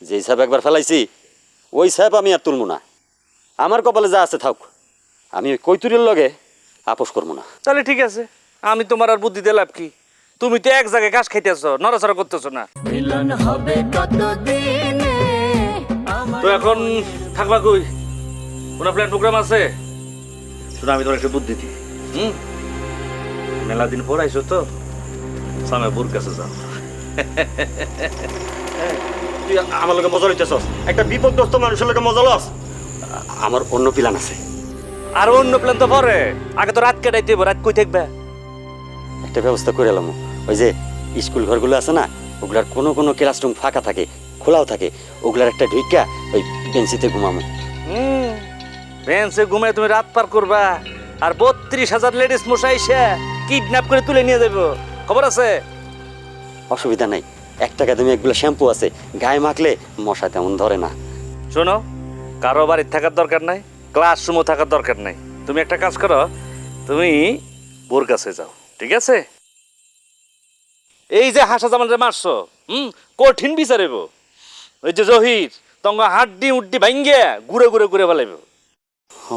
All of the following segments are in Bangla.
যে হিসাব একবার ফেলাইছি ওই সাহেব আমি আর তুলবো না। আমার কপালে যা আছে থাক, আমি ওই কৈতুরের লগে আপোষ করবো না। তাহলে ঠিক আছে, আমি তোমার আর বুদ্ধি দিলাম কি? তুমি তো এক জায়গায় ঘাস খাইতেছ, নড়াচড়া করতেছ না। মিলন হবে কতদিনে তো এখন থাকবা কই? কোনো প্ল্যান প্রোগ্রাম আছে? শুধু আমি তোমার একটা বুদ্ধি দিই। মেলা দিন পর আইসো তো, সামনে বুর কাছে যাও। তুই আমার লগে মজা লইতেছস? একটা বিপদগ্রস্ত মানুষের লগে মজা লস? আমার অন্য প্ল্যান আছে। আর অন্য প্ল্যান তো পরে, আগে তো রাত কাটাইতে হবে। রাত কই থাকবে? একটা ব্যবস্থা করে এলাম। ওই যে স্কুল ঘরগুলো আছে না, ওগুলার কোনো কোনো ক্লাসরুম ফাঁকা থাকে, খোলাও থাকে, ওগুলার একটা ঢুইকা ওই বেঞ্চিতে ঘুমামো। বেঞ্চে ঘুমায় তুমি রাত পার করবা, আর ৩২,০০০ লেডিস মশাই এসে কিডন্যাপ করে তুলে নিয়ে যাবো, খবর আছে? অসুবিধা নাই, 1 টাকা তুমি এগুলো শ্যাম্পু আছে, গায়ে মাখলে মশা তেমন ধরে না। শোনো, কারো বাড়ির থাকার দরকার নাই, ক্লাসরুমও থাকার দরকার নাই। তুমি একটা কাজ করো, তুমি বোর কাছে যাও, ঠিক আছে? এই যে হাসা জামানরে মারছো, কঠিন বিচারেব। ওই যে জহির তঙ্গ হাড্ডি উড্ডি ভাঙ্গে ঘুরে ঘুরে ঘুরে ফেলাইব। হ,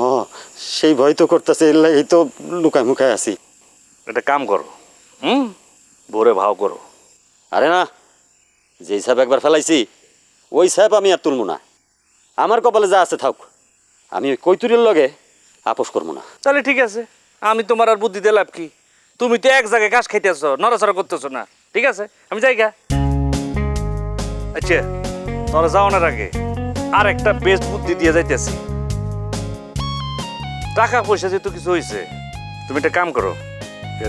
সেই ভয় তো করতেছে, এই তো লুকায় মুখায় আছি। একটা কাম করো, ভোরে ভাও করো। আরে না, যে সাহেব একবার ফেলাইছি ওই সাহেব আমি আর তুলবো না। আমার কপালে যা আছে থাক, আমি ওই কৈতুরের লগে আপোষ করবো না। তাহলে ঠিক আছে, আমি তোমার আর বুদ্ধি দিলাম কি? তুমি তো এক জায়গায় ঘাস খাইতেছ, নড়াচড়া করতেছ না, ঠিক আছে? আমি যাই গা। আচ্ছা, তোরা যাওয়ানোর আগে আর একটা বেস্ট বুদ্ধি দিয়ে যাইতেছি। টাকা পয়সা যেহেতু কিছু হয়েছে, তুমি একটা কাম করো,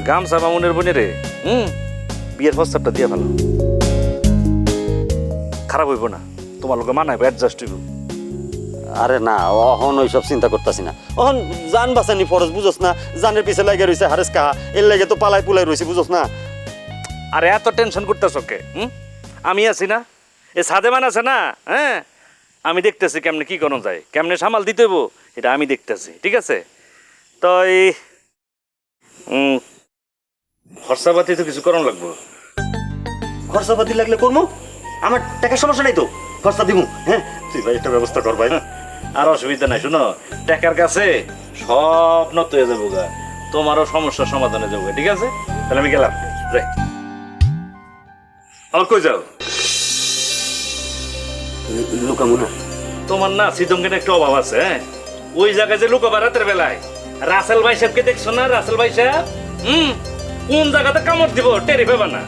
গামছা মামুনের বোনের বিয়ের প্রস্তাবটা দিয়ে ফেলো। খারাপ হইব না, তোমার লোকে মানাইব, অ্যাডজাস্ট হইব। আরে না, অহন ওইসব চিন্তা করতেছি না। অহন জান বাঁচানি ফরজ, বুঝোস না? জানের পিছে লাগে রয়েছে হারেস কাহা, এর লাগে তো পালাই পুলাই রয়েছে, বুঝোস না? আরে এত টেনশন করতেছ কে? আমি আছি না, এ সাদেমান আছে না, হ্যাঁ? আমি দেখতেছি কেমনে কি করা যায়, কেমনে সামাল দিতে হইব, এটা আমি দেখতেছি, ঠিক আছে? তো এই খরচাপাতি তো কিছু করণ লাগবো। খরচাপাতি লাগলে করবো, আমার টাকার সমস্যা নাই তো, খরচা দিব। হ্যাঁ, তুই ভাই একটা ব্যবস্থা কর ভাই। আর অসুবিধা নাই, শুনো, টাকার কাছে সব নত হয়ে যাবো গা, তোমারও সমস্যার সমাধানে যাবো, ঠিক আছে? তাহলে আমি গেলাম, যাই। আমার কই যাও? লুকামু না। তোমার না সিদমকে একটু অভাব আছে, হ্যাঁ? ওই জায়গায় যে লুকাবা রাতের বেলায়, রাসেল ভাই সাহেবকে দেখছো না? রাসেল ভাই সাহেব কোন জায়গাতে কামড় দিব টেরি পাবা না।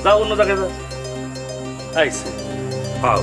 যাও অন্য জায়গায় যাও। আইসে পাও।